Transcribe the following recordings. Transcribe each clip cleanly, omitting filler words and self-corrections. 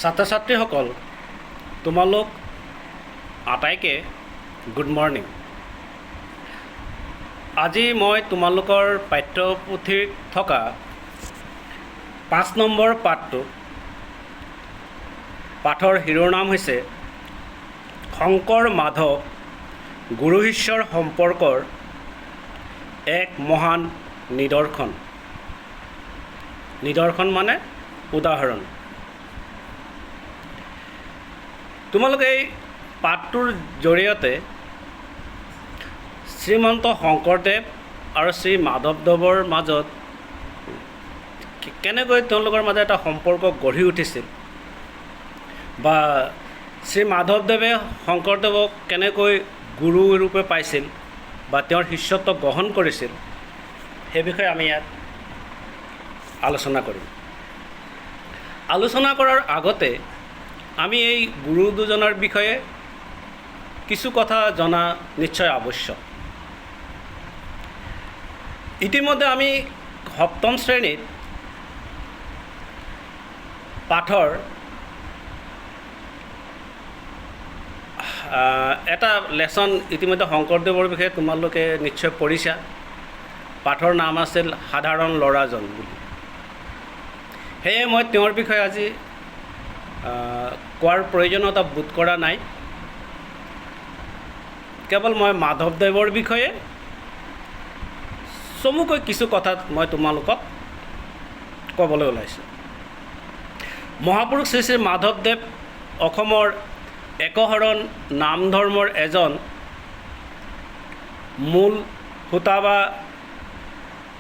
ছাত্ৰ ছাত্ৰীসকল তোমালোক আটাইকে গুড মৰ্নিং। আজি মই তোমালোকৰ পাঠ্যপুথিত থকা 5 নম্বৰ পাঠৰ শিৰোনাম হৈছে শংকৰ মাধৱ গুৰু শিষ্যৰ সম্পৰ্কৰ এক মহান নিদৰ্শন। নিদৰ্শন মানে উদাহৰণ। তোমালোকে এই পাঠটোৰ জৰিয়তে শ্ৰীমন্ত শংকৰদেৱ আৰু শ্ৰী মাধৱদেৱৰ মাজত কেনেকৈ তেওঁলোকৰ মাজত এটা সম্পৰ্ক গঢ়ি উঠিছিল, বা শ্ৰী মাধৱদেৱে শংকৰদেৱক কেনেকৈ গুৰু ৰূপে পাইছিল বা তেওঁৰ শিষ্যত্ব গ্ৰহণ কৰিছিল, সেই বিষয়ে আমি ইয়াত আলোচনা কৰিম। আলোচনা কৰাৰ আগতে আমি এই গুৰু দুজনৰ বিষয়ে কিছু কথা জনা নিশ্চয় আৱশ্যক। ইতিমধ্যে আমি 7ম শ্ৰেণীত পাঠৰ এটা লেচন ইতিমধ্যে শংকৰদেৱৰ বিষয়ে তোমালোকে নিশ্চয় পঢ়িছা। পাঠৰ নাম আছিল সাধাৰণ ল'ৰাজন বুলি। সেয়ে মই তেওঁৰ বিষয়ে আজি কোৱাৰ প্ৰয়োজনীয়তা বোধ কৰা নাই। কেৱল মই মাধৱদেৱৰ বিষয়ে চমুকৈ কিছু কথাত মই তোমালোকক ক'বলৈ ওলাইছোঁ। মহাপুৰুষ শ্ৰী শ্ৰী মাধৱদেৱ অসমৰ একশৰণ নাম ধৰ্মৰ এজন মূল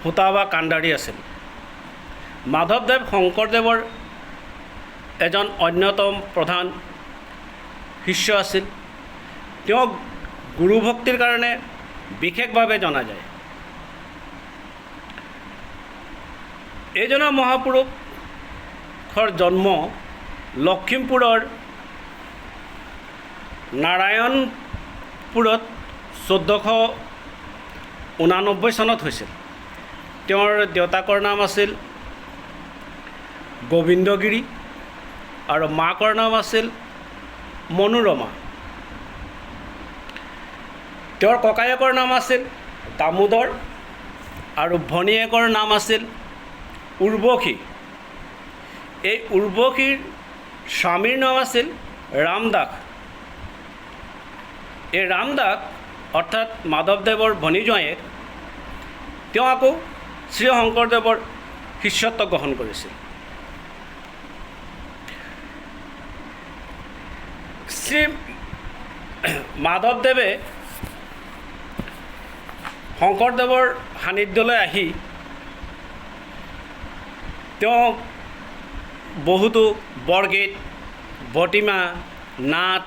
সূতা বা কাণ্ডাৰী আছিল। মাধৱদেৱ শংকৰদেৱৰ এজন অন্যতম প্ৰধান শিষ্য আছিল। তেওঁ গুৰু ভক্তিৰ কাৰণে বিশেষভাৱে জনা যায়। এইজনা মহাপুৰুষৰ জন্ম লখিমপুৰৰ নাৰায়ণপুৰত 1489 চনত হৈছিল। তেওঁৰ দেউতাকৰ নাম আছিল গোবিন্দগিৰি আৰু মাকৰ নাম আছিল মনোৰমা। তেওঁৰ ককায়েকৰ নাম আছিল দামোদৰ আৰু ভনীয়েকৰ নাম আছিল উৰ্বশী। এই উৰ্বশীৰ স্বামীৰ নাম আছিল ৰামদাস। এই ৰামদাস অৰ্থাৎ মাধৱদেৱৰ ভনী জোঁৱায়েক, তেওঁ আকৌ শ্ৰী শংকৰদেৱৰ শিষ্যত্ব গ্ৰহণ কৰিছিল। শ্ৰী মাধৱদেৱে শংকৰদেৱৰ সান্নিধ্যলৈ আহি তেওঁ বহুতো বৰগীত, ভটিমা, নাট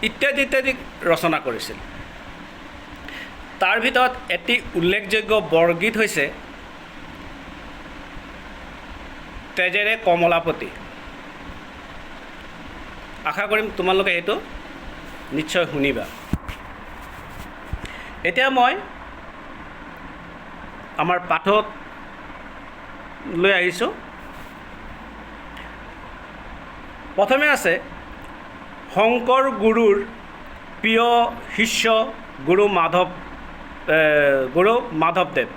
ইত্যাদি ৰচনা কৰিছিল। তাৰ ভিতৰত এটি উল্লেখযোগ্য বৰগীত হৈছে তেজেৰে কমলাপতি। আশা কৰিম তোমালোকে এইটো নিশ্চয় শুনিবা। এতিয়া মই আমাৰ পাঠত লৈ আহিছোঁ। প্ৰথমে আছে শংকৰ গুৰুৰ প্ৰিয় শিষ্য গুৰু মাধৱদেৱ।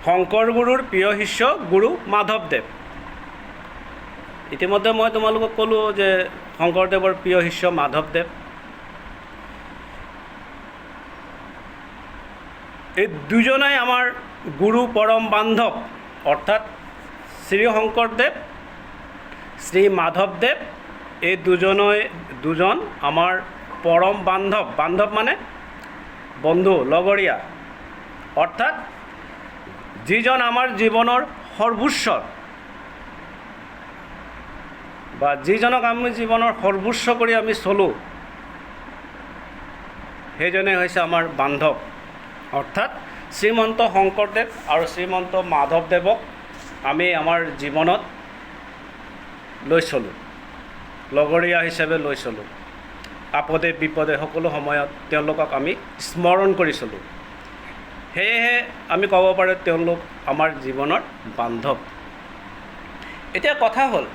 শংকৰ গুৰুৰ প্ৰিয় শিষ্য গুৰু মাধৱদেৱ। ইতিমধ্যে মই তোমালোকক ক'লোঁ যে শংকৰদেৱৰ প্ৰিয় শিষ্য মাধৱদেৱ। এই দুজনাই আমাৰ গুৰু পৰম বান্ধৱ, অৰ্থাৎ শ্ৰী শংকৰদেৱ, শ্ৰী মাধৱদেৱ। এই দুজন আমাৰ পৰম বান্ধৱ। বান্ধৱ মানে বন্ধু, লগৰীয়া, অৰ্থাৎ যিজন আমাৰ জীৱনৰ সৰ্বোচ্চ, বা যিজনক আমি জীৱনৰ সৰ্বোচ্চ কৰি আমি চলোঁ, সেইজনে হৈছে আমাৰ বান্ধৱ। অৰ্থাৎ শ্ৰীমন্ত শংকৰদেৱ আৰু শ্ৰীমন্ত মাধৱদেৱক আমি আমাৰ জীৱনত লৈ চলোঁ, লগৰীয়া হিচাপে লৈ চলোঁ। আপদে বিপদে সকলো সময়ত তেওঁলোকক আমি স্মৰণ কৰি চলোঁ। সেয়েহে আমি ক'ব পাৰোঁ তেওঁলোক আমাৰ জীৱনৰ বান্ধৱ। এতিয়া কথা হ'ল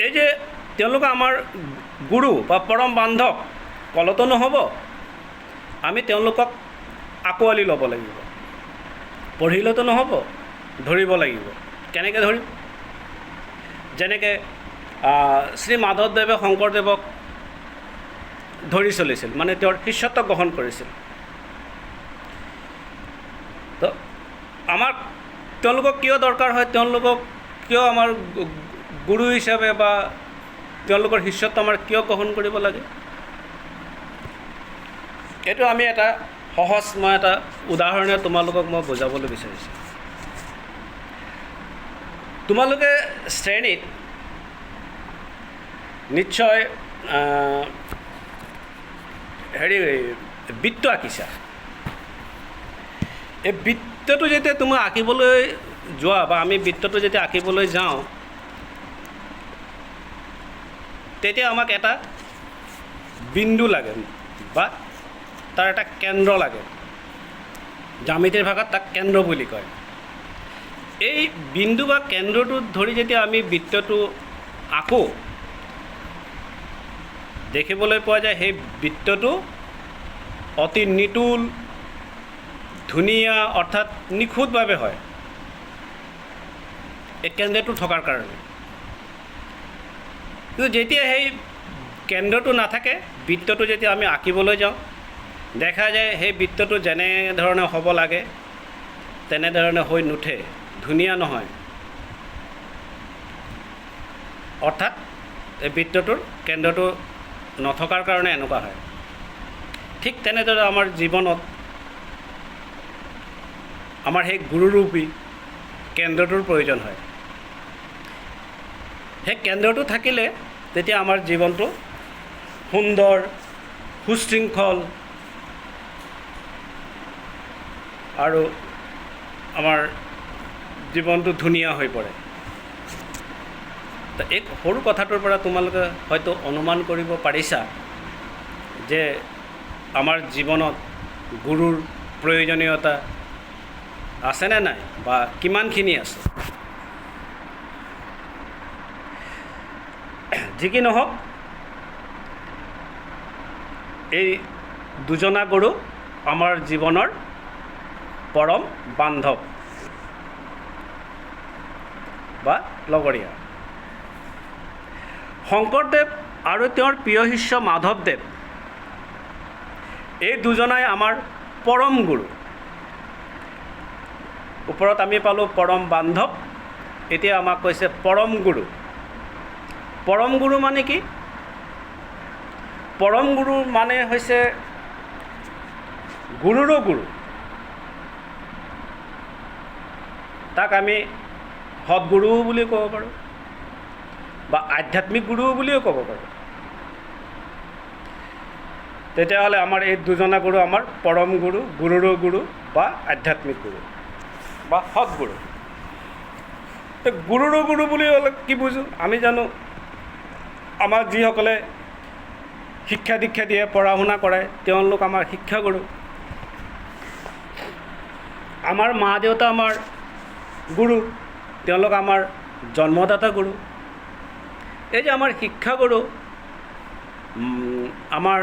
এই যে তেওঁলোক আমাৰ গুৰু বা পৰম বান্ধৱ ক'লেতো নহ'ব, আমি তেওঁলোকক আঁকোৱালি ল'ব লাগিব। পঢ়িলেতো নহ'ব, ধৰিব লাগিব। কেনেকৈ ধৰিম? যেনেকৈ শ্ৰী মাধৱদেৱে শংকৰদেৱক ধৰি চলিছিল, মানে তেওঁৰ শিষ্যত্ব গ্ৰহণ কৰিছিল। তো আমাক তেওঁলোকক কিয় দৰকাৰ হয়, তেওঁলোকক কিয় আমাৰ গুৰু হিচাপে বা তেওঁলোকৰ শিষ্যত্ব আমাৰ কিয় গ্ৰহণ কৰিব লাগে? এইটো আমি এটা সহজ এটা উদাহৰণে তোমালোকক মই বুজাবলৈ বিচাৰিছোঁ। তোমালোকে শ্ৰেণীত নিশ্চয় বৃত্ত আঁকিছা। এই বৃত্তটো যেতিয়া তুমি আঁকিবলৈ যোৱা বা আমি বৃত্তটো যেতিয়া আঁকিবলৈ যাওঁ, তেতিয়া আমাক এটা বিন্দু লাগে বা তাৰ এটা কেন্দ্ৰ লাগে। জ্যামিতিৰ ভাষাত তাক কেন্দ্ৰ বুলি কয়। এই বিন্দু বা কেন্দ্ৰটো ধৰি যেতিয়া আমি বৃত্তটো আঁকো, দেখিবলৈ পোৱা যায় সেই বৃত্তটো অতি নিতুল, ধুনীয়া, অৰ্থাৎ নিখুঁতভাৱে হয় এই কেন্দ্ৰটো থকাৰ কাৰণে। কিন্তু যেতিয়া সেই কেন্দ্ৰটো নাথাকে, বৃত্তটো যেতিয়া আমি আঁকিবলৈ যাওঁ, দেখা যায় সেই বৃত্তটো যেনেধৰণে হ'ব লাগে তেনেধৰণে হৈ নুঠে, ধুনীয়া নহয়। অৰ্থাৎ এই বৃত্তটোৰ কেন্দ্ৰটো নথকাৰ কাৰণে এনেকুৱা হয়। ঠিক তেনেদৰে আমাৰ জীৱনত আমাৰ সেই গুৰুৰূপী কেন্দ্ৰটোৰ প্ৰয়োজন হয়। সেই কেন্দ্ৰটো থাকিলে তেতিয়া আমাৰ জীৱনটো সুন্দৰ, সুশৃংখল আৰু আমাৰ জীৱনটো ধুনীয়া হৈ পৰে। তো এই সৰু কথাটোৰ পৰা তোমালোকে হয়তো অনুমান কৰিব পাৰিছা যে আমাৰ জীৱনত গুৰুৰ প্ৰয়োজনীয়তা আছেনে নাই বা কিমানখিনি আছে। যি কি নহওক, এই দুজনা গুৰু আমাৰ জীৱনৰ পৰম বান্ধৱ বা লগৰীয়া। শংকৰদেৱ আৰু তেওঁৰ প্ৰিয় শিষ্য মাধৱদেৱ, এই দুজনাই আমাৰ পৰম গুৰু। ওপৰত আমি পালোঁ পৰম বান্ধৱ, এতিয়া আমাক কৈছে পৰম গুৰু। পৰম গুৰু মানে কি? পৰম গুৰু মানে হৈছে গুৰুৰো গুৰু। তাক আমি সৎগুৰুও বুলি ক'ব পাৰোঁ বা আধ্যাত্মিক গুৰুও বুলিও ক'ব পাৰোঁ। তেতিয়াহ'লে আমাৰ এই দুজনা গুৰু আমাৰ পৰম গুৰু, গুৰুৰো গুৰু বা আধ্যাত্মিক গুৰু বা সৎগুৰু। গুৰুৰো গুৰু বুলি হ'লে কি বুজোঁ? আমি জানো আমাক যিসকলে শিক্ষা দীক্ষা দিয়ে, পঢ়া শুনা কৰায়, তেওঁলোক আমাৰ শিক্ষাগুৰু। আমাৰ মা দেউতা আমাৰ গুৰু, তেওঁলোক আমাৰ জন্মদাতা গুৰু। এই যে আমাৰ শিক্ষাগুৰু, আমাৰ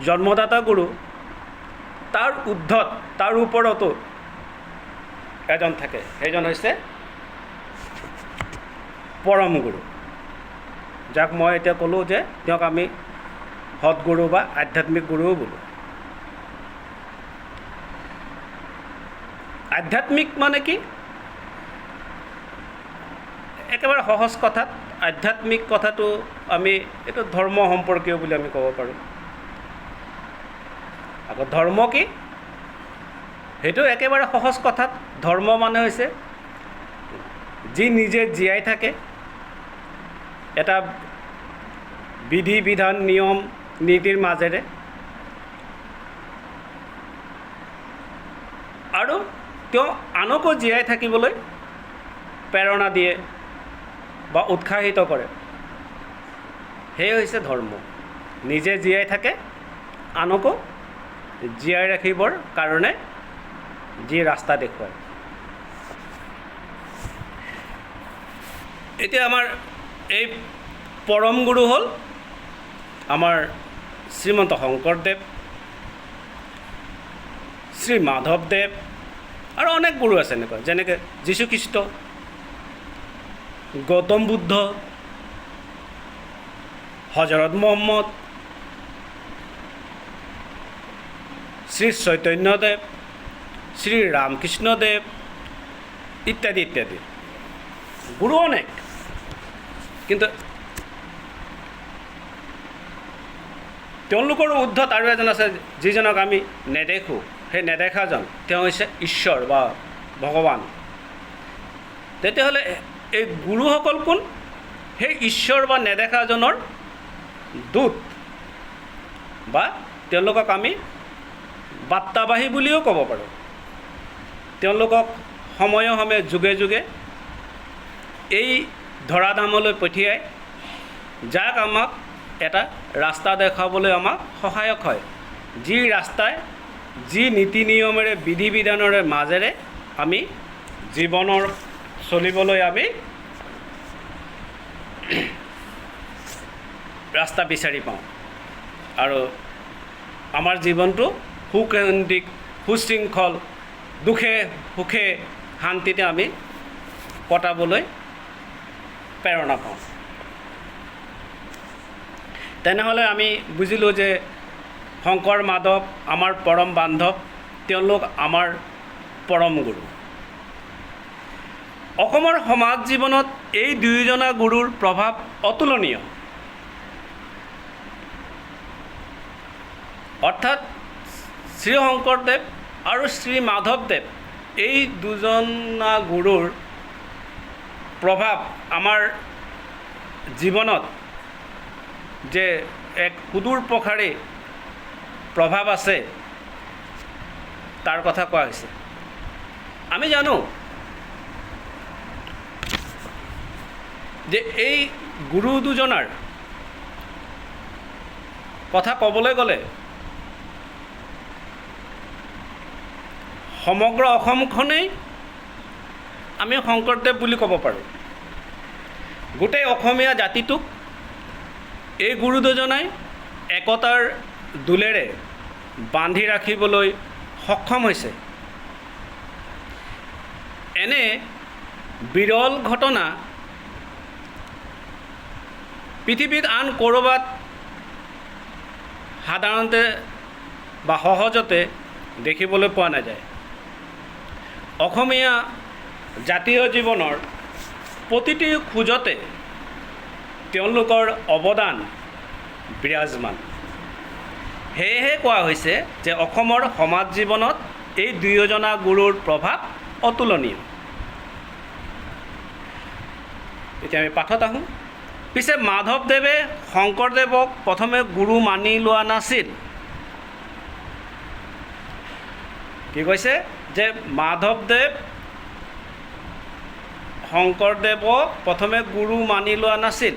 জন্মদাতা গুৰু, তাৰ ঊৰ্ধত, তাৰ ওপৰতো এজন থাকে, সেইজন হৈছে পৰম গুৰু, যাক মই এতিয়া ক'লোঁ যে তেওঁক আমি সৎগুৰু বা আধ্যাত্মিক গুৰুও বোলোঁ। আধ্যাত্মিক মানে কি? একেবাৰে সহজ কথাত আধ্যাত্মিক কথাটো আমি এইটো ধৰ্ম সম্পৰ্কীয় বুলি আমি ক'ব পাৰোঁ। আকৌ ধৰ্ম কি? সেইটো একেবাৰে সহজ কথাত ধৰ্ম মানে হৈছে যি নিজে জীয়াই থাকে, এটা বিধি বিধান নিয়ম নীতিৰ মাজেৰে, আৰু তেওঁ আনকো জীয়াই থাকিবলৈ প্ৰেৰণা দিয়ে বা উৎসাহিত কৰে। সেয়ে হৈছে ধৰ্ম। নিজে জীয়াই থাকে, আনকো জীয়াই ৰাখিবৰ কাৰণে যি ৰাস্তা দেখুৱায়। এতিয়া আমাৰ এই পৰম গুৰু হ'ল আমাৰ শ্ৰীমন্ত শংকৰদেৱ, শ্ৰী মাধৱদেৱ আৰু অনেক গুৰু আছে এনেকুৱা, যেনেকৈ যীশুখ্ৰীষ্ট, গৌতম বুদ্ধ, হজৰত মহম্মদ, শ্ৰী চৈতন্যদেৱ, শ্ৰী ৰামকৃষ্ণদেৱ ইত্যাদি ইত্যাদি গুৰু অনেক। কিন্তু তেওঁলোকৰ ঊৰ্ধত আৰু এজন আছে যিজনক আমি নেদেখোঁ। সেই নেদেখাজন তেওঁ হৈছে ঈশ্বৰ বা ভগৱান। তেতিয়াহ'লে এই গুৰুসকল কোন? সেই ঈশ্বৰ বা নেদেখাজনৰ দূত, বা তেওঁলোকক আমি বাৰ্তাবাহী বুলিও ক'ব পাৰোঁ। তেওঁলোকক সময়ে সময়ে যুগে যুগে এই ধৰাধামলৈ পঠিয়াই, যাক আমাক এটা ৰাস্তা দেখাবলৈ আমাক সহায়ক হয়, যি ৰাস্তাই, যি নীতি নিয়মেৰে, বিধি বিধানৰে মাজেৰে আমি জীৱনৰ চলিবলৈ আমি ৰাস্তা বিচাৰি পাওঁ আৰু আমাৰ জীৱনটো সুকেন্দ্ৰিক, সুশৃংখল, দুখে সুখে শান্তিতে আমি কটাবলৈ প্ৰেৰণা পাওঁ। তেনেহ'লে আমি বুজিলোঁ যে শংকৰ মাধৱ আমাৰ পৰম বান্ধৱ, তেওঁলোক আমাৰ পৰম গুৰু। অসমৰ সমাজ জীৱনত এই দুয়োজনা গুৰুৰ প্ৰভাৱ অতুলনীয়। অৰ্থাৎ শ্ৰী শংকৰদেৱ আৰু শ্ৰী মাধৱদেৱ এই দুজনা গুৰুৰ প্ৰভাৱ আমাৰ জীৱনত যে এক সুদূৰ প্ৰসাৰী প্ৰভাৱ আছে, তাৰ কথা কোৱা হৈছে। আমি জানো যে এই গুৰু দুজনাৰ কথা ক'বলৈ গ'লে সমগ্ৰ অসমখনেই আমি শংকৰদেৱ বুলি ক'ব পাৰোঁ। গোটেই অসমীয়া জাতিটোক এই গুৰু দুজনাই একতাৰ দোলেৰে বান্ধি ৰাখিবলৈ সক্ষম হৈছে। এনে বিৰল ঘটনা পৃথিৱীত আন ক'ৰবাত সাধাৰণতে বা সহজতে দেখিবলৈ পোৱা নাযায়। অসমীয়া জাতীয় জীৱনৰ প্ৰতিটো খোজতে তেওঁলোকৰ অৱদান বিৰাজমান। সেয়েহে কোৱা হৈছে যে অসমৰ সমাজ জীৱনত এই দুয়োজনা গুৰুৰ প্ৰভাৱ অতুলনীয়। এতিয়া আমি পাঠত আহোঁ। পিছে মাধৱদেৱে শংকৰদেৱক প্ৰথমে গুৰু মানি লোৱা নাছিল। কি কৈছে? যে মাধৱদেৱ শংকৰদেৱক প্ৰথমে গুৰু মানি লোৱা নাছিল,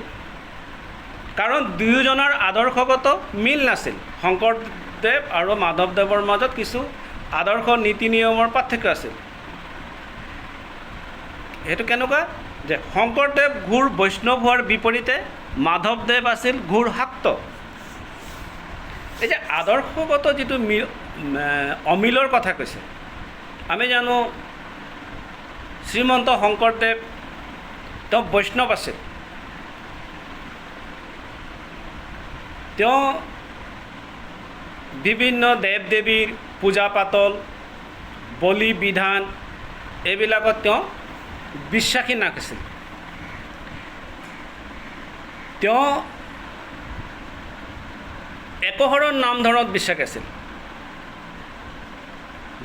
কাৰণ দুয়োজনৰ আদৰ্শগত মিল নাছিল। শংকৰদেৱ আৰু মাধৱদেৱৰ মাজত কিছু আদৰ্শ নীতি নিয়মৰ পাৰ্থক্য আছিল। সেইটো কেনেকুৱা? যে শংকৰদেৱ ঘোৰ বৈষ্ণৱ হোৱাৰ বিপৰীতে মাধৱদেৱ আছিল ঘোৰ শাক্ত। এই যে আদৰ্শগত যিটো অমিলৰ কথা কৈছে, আমি জানো শ্ৰীমন্ত শংকৰদেৱ তেওঁ বৈষ্ণৱ আছিল। তেওঁ বিভিন্ন দেৱ দেৱীৰ পূজা পাতল, বলি বিধান এইবিলাকত তেওঁ বিশ্বাসী নাছিল। তেওঁ একশৰণ নাম ধৰ্মত বিশ্বাস আছিল,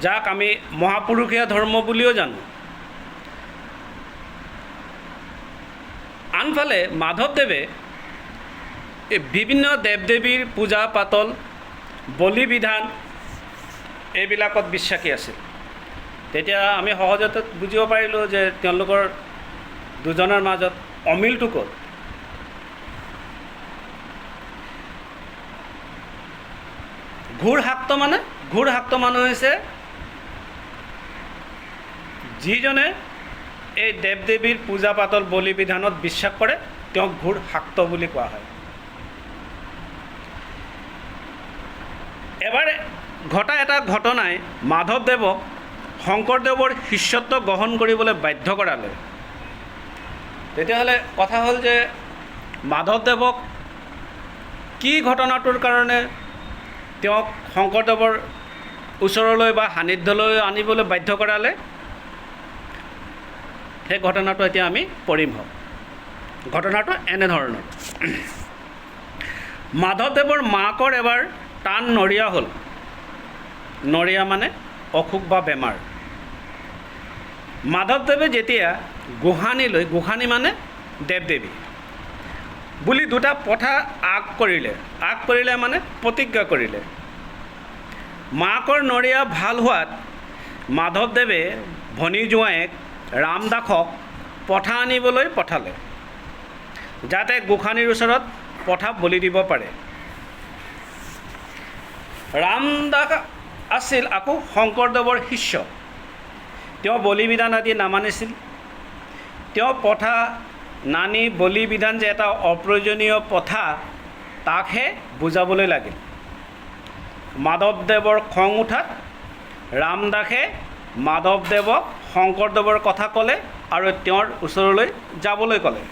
যাক আমি মহাপুৰুষীয়া ধৰ্ম বুলিও জানো। আনফালে মাধৱদেৱে এই বিভিন্ন দেৱ দেৱীৰ পূজা পাতল, বলি বিধান এইবিলাকত বিশ্বাসী আছিল। তেতিয়া আমি সহজতে বুজিব পাৰিলোঁ যে তেওঁলোকৰ দুজনৰ মাজত অমিলটো ক'ত। ঘোৰ শাক্ত মানুহ হৈছে যিজনে এই দেৱ দেৱীৰ পূজা পাতল বলি বিধানত বিশ্বাস কৰে তেওঁক ঘোৰ শাক্ত বুলি কোৱা হয়। এবাৰ ঘটা এটা ঘটনাই মাধৱদেৱক শংকৰদেৱৰ শিষ্যত্ব গ্ৰহণ কৰিবলৈ বাধ্য কৰালে। তেতিয়াহ'লে কথা হ'ল যে মাধৱদেৱক কি ঘটনাটোৰ কাৰণে তেওঁক শংকৰদেৱৰ ওচৰলৈ বা সান্নিধ্যলৈ আনিবলৈ বাধ্য কৰালে, সেই ঘটনাটো এতিয়া আমি পঢ়িম। ঘটনাটো এনেধৰণৰ। মাধৱদেৱৰ মাকৰ এবাৰ টান নৰিয়া হ'ল। নৰিয়া মানে অসুখ বা বেমাৰ। মাধৱদেৱে যেতিয়া গোসানীলৈ, গোসানী মানে দেৱ দেৱী বুলি দুটা কথা আগ কৰিলে মানে প্ৰতিজ্ঞা কৰিলে। মাকৰ নৰিয়া ভাল হোৱাত মাধৱদেৱে ভনী জোঁৱায়েক ৰামদাসক পঠা আনিবলৈ পঠালে, যাতে গোসানীৰ ওচৰত পঠা বলি দিব পাৰে। ৰামদাস আছিল আকৌ শংকৰদেৱৰ শিষ্য। তেওঁ বলি বিধান আদি নামানিছিল। তেওঁ পঠা নানি বলি বিধান যে এটা অপ্ৰয়োজনীয় প্ৰথা তাকহে বুজাবলৈ লাগিল। মাধৱদেৱৰ খং উঠাত ৰামদাসে মাধৱদেৱক শংকৰদেৱৰ কথা ক'লে আৰু তেওঁৰ ওচৰলৈ যাবলৈ ক'লে।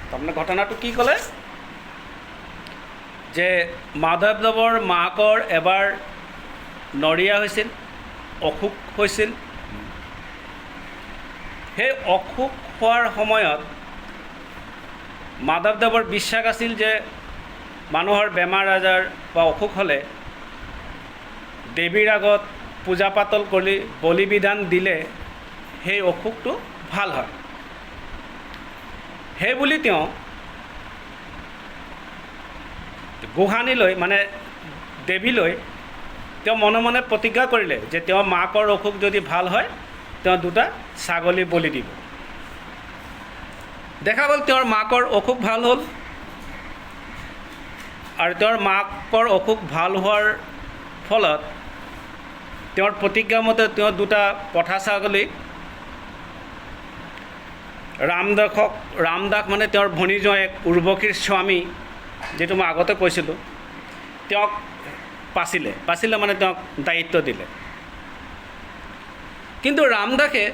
তাৰমানে ঘটনাটো কি ক'লে যে মাধৱদেৱৰ মাকৰ এবাৰ নৰিয়া হৈছিল, অসুখ হৈছিল। সেই অসুখ হোৱাৰ সময়ত মাধৱদেৱৰ বিশ্বাস আছিল যে মানুহৰ বেমাৰ আজাৰ বা অসুখ হ'লে দেৱীৰ আগত পূজা পাতল কৰি বলি বিধান দিলে সেই অসুখটো ভাল হয়। সেইবুলি তেওঁ গোসানীলৈ মানে দেৱীলৈ তেওঁ মনে মনে প্ৰতিজ্ঞা কৰিলে যে তেওঁৰ মাকৰ অসুখ যদি ভাল হয় তেওঁ দুটা ছাগলী বলি দিব। দেখা গ'ল তেওঁৰ মাকৰ অসুখ ভাল হ'ল, আৰু তেওঁৰ মাকৰ অসুখ ভাল হোৱাৰ ফলত তেওঁৰ প্ৰতিজ্ঞামতে তেওঁ দুটা পঠা ছাগলী ৰামদাস মানে তেওঁৰ ভনী জোঁৱায়েক উৰ্বশীৰ স্বামী, যিটো মই আগতে কৈছিলোঁ, তেওঁক পাছিলে মানে তেওঁক দায়িত্ব দিলে। কিন্তু ৰামদাসে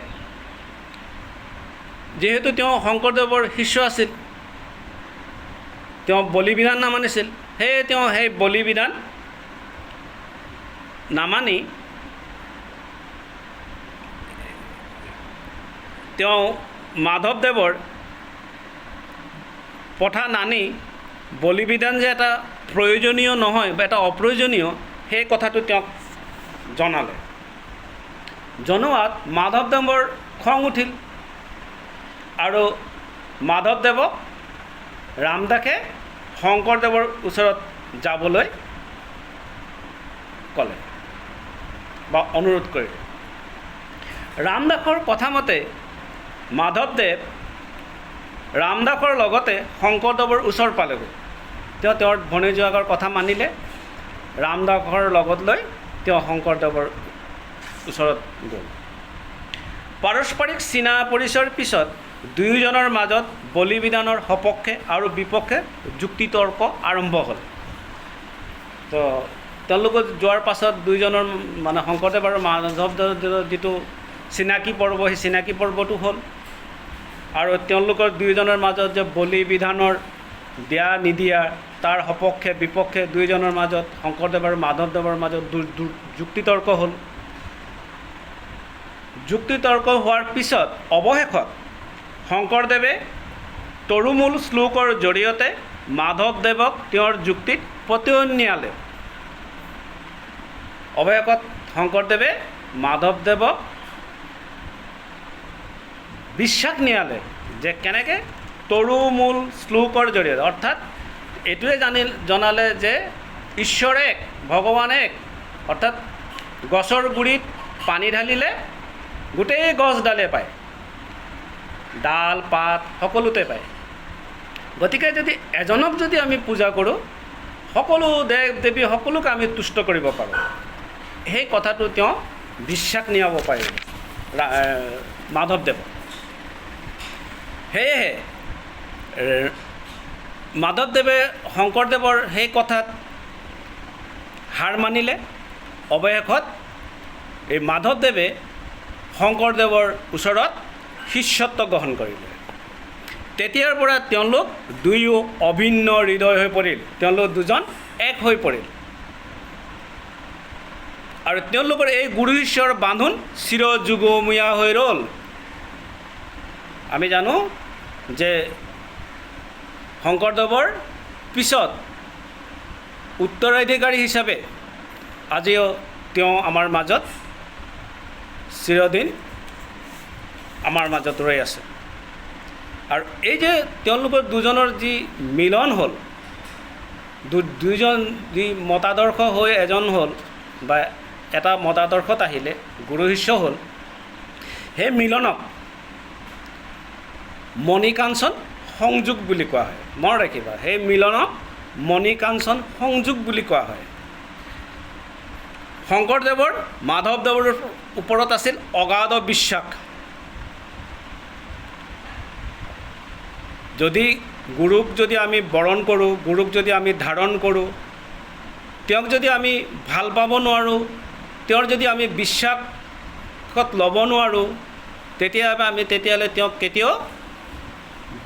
যিহেতু তেওঁ শংকৰদেৱৰ শিষ্য আছিল, তেওঁ বলি বিধান নামানিছিল। সেয়ে তেওঁ সেই বলি বিধান নামানি তেওঁ মাধৱদেৱৰ পঠা নানি বলি বিধান যে এটা প্ৰয়োজনীয় নহয় বা এটা অপ্ৰয়োজনীয়, সেই কথাটো তেওঁক জনালে। জনোৱাত মাধৱদেৱৰ খং উঠিল আৰু মাধৱদেৱক ৰামদাসে শংকৰদেৱৰ ওচৰত যাবলৈ ক'লে বা অনুৰোধ কৰিলে। ৰামদাসৰ কথামতে মাধৱদেৱ ৰামদাসৰ লগতে শংকৰদেৱৰ ওচৰ পালেগৈ। তেওঁ তেওঁৰ ভনী জোঁৱায়েকৰ কথা মানিলে। ৰামদাসৰ লগত লৈ তেওঁ শংকৰদেৱৰ ওচৰত গ'ল। পাৰস্পৰিক চিনা পৰিচয়ৰ পিছত দুয়োজনৰ মাজত বলি বিধানৰ সপক্ষে আৰু বিপক্ষে যুক্তি তৰ্ক আৰম্ভ হ'ল। তো তেওঁলোকক যোৱাৰ পাছত দুয়োজনৰ মানে শংকৰদেৱ আৰু মাধৱদেৱৰ যিটো চিনাকি পৰ্ব, সেই চিনাকি পৰ্বটো হ'ল। আৰু তেওঁলোকৰ দুয়োজনৰ মাজত যে বলি বিধানৰ দিয়া নিদিয়া তাৰ সপক্ষে বিপক্ষে দুয়োজনৰ মাজত শংকৰদেৱ আৰু মাধৱদেৱৰ মাজত যুক্তিতৰ্ক হ'ল। যুক্তিতৰ্ক হোৱাৰ পিছত অৱশেষত শংকৰদেৱে তৰুমূল শ্লোকৰ জৰিয়তে মাধৱদেৱক তেওঁৰ যুক্তিত প্ৰত্যয়ন নিয়ালে। অৱশেষত শংকৰদেৱে মাধৱদেৱক বিশ্বাস নিয়ালে যে কেনেকৈ তৰুমূল শ্লোকৰ জৰিয়তে, অৰ্থাৎ এইটোৱে জনালে যে ঈশ্বৰ এক, ভগৱান এক, অৰ্থাৎ গছৰ গুৰিত পানী ঢালিলে গোটেই গছডালে পায়, ডাল পাত সকলোতে পায়। গতিকে যদি এজনক যদি আমি পূজা কৰোঁ, সকলো দেৱ দেৱী সকলোকে আমি তুষ্ট কৰিব পাৰোঁ। সেই কথাটো তেওঁ বিশ্বাস নিয়াব পাৰিব। মাধৱদেৱ। সেয়েহে মাধৱদেৱে শংকৰদেৱৰ সেই কথাত হাৰ মানিলে। অৱশেষত এই মাধৱদেৱে শংকৰদেৱৰ ওচৰত শিষ্যত্ব গ্ৰহণ কৰিলে। তেতিয়াৰ পৰা তেওঁলোক দুয়ো অভিন্ন হৃদয় হৈ পৰিল, তেওঁলোক দুজন এক হৈ পৰিল। আৰু তেওঁলোকৰ এই গুৰু শিষ্যৰ বান্ধোন চিৰযুগমীয়া হৈ ৰ'ল। আমি জানো যে শংকৰদেৱৰ পিছত উত্তৰাধিকাৰী হিচাপে আজিও তেওঁ আমাৰ মাজত চিৰদিন আমাৰ মাজত ৰৈ আছে। আৰু এই যে তেওঁলোকৰ দুজনৰ যি মিলন হ'ল, দুইজন যি মতাদৰ্শ হৈ এজন হ'ল বা এটা মতাদৰ্শত আহিলে গুৰু শিষ্য হ'ল, সেই মিলনক মণিকাঞ্চন সংযোগ বুলি কোৱা হয়। মনত ৰাখিবা, সেই মিলনক মণিকাঞ্চন সংযোগ বুলি কোৱা হয়। শংকৰদেৱৰ মাধৱদেৱৰ ওপৰত আছিল অগাধ বিশ্বাস। যদি গুৰুক যদি আমি বৰণ কৰোঁ, গুৰুক যদি আমি ধাৰণ কৰোঁ, তেওঁক যদি আমি ভাল পাব নোৱাৰোঁ, তেওঁৰ যদি আমি বিশ্বাসত ল'ব নোৱাৰোঁ, তেতিয়াহ'লে তেওঁক কেতিয়াও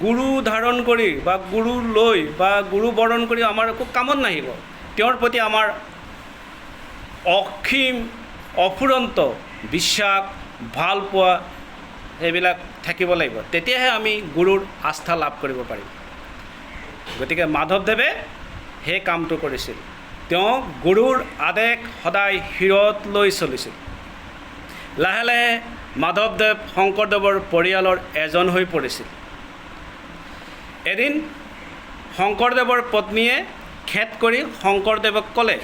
গুৰু ধাৰণ কৰি বা গুৰু লৈ বা গুৰু বৰণ কৰি আমাৰ একো কামত নাহিব। তেওঁৰ প্ৰতি আমাৰ অসীম অফুৰন্ত বিশ্বাস, ভাল পোৱা সেইবিলাক থাকিব লাগিব। তেতিয়াহে আমি গুৰুৰ আস্থা লাভ কৰিব পাৰিম। গতিকে মাধৱদেৱে সেই কামটো কৰিছিল। তেওঁ গুৰুৰ আদেশ সদায় শিৰত লৈ চলিছিল। লাহে লাহে মাধৱদেৱ শংকৰদেৱৰ পৰিয়ালৰ এজন হৈ পৰিছিল। এদিন শংকৰদেৱৰ পত্নীয়ে খেদ কৰি শংকৰদেৱক ক'লে,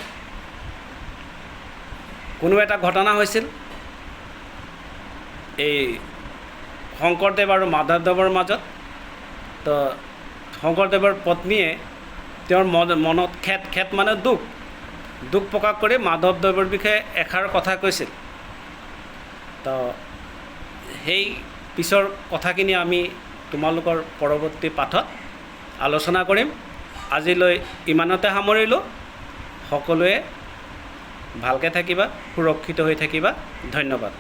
কোনো এটা ঘটনা হৈছিল এই শংকৰদেৱ আৰু মাধৱদেৱৰ মাজত। তো শংকৰদেৱৰ পত্নীয়ে তেওঁৰ মনত খেদ মানে দুখ প্ৰকাশ কৰি মাধৱদেৱৰ বিষয়ে এষাৰ কথা কৈছিল। তো সেই পিছৰ কথাখিনি আমি তোমালোকৰ পৰৱৰ্তী পাঠত আলোচনা কৰিম। আজিলৈ ইমানতে সামৰিলোঁ। সকলোৱে ভালকৈ থাকিবা, সুৰক্ষিত হৈ থাকিবা। ধন্যবাদ।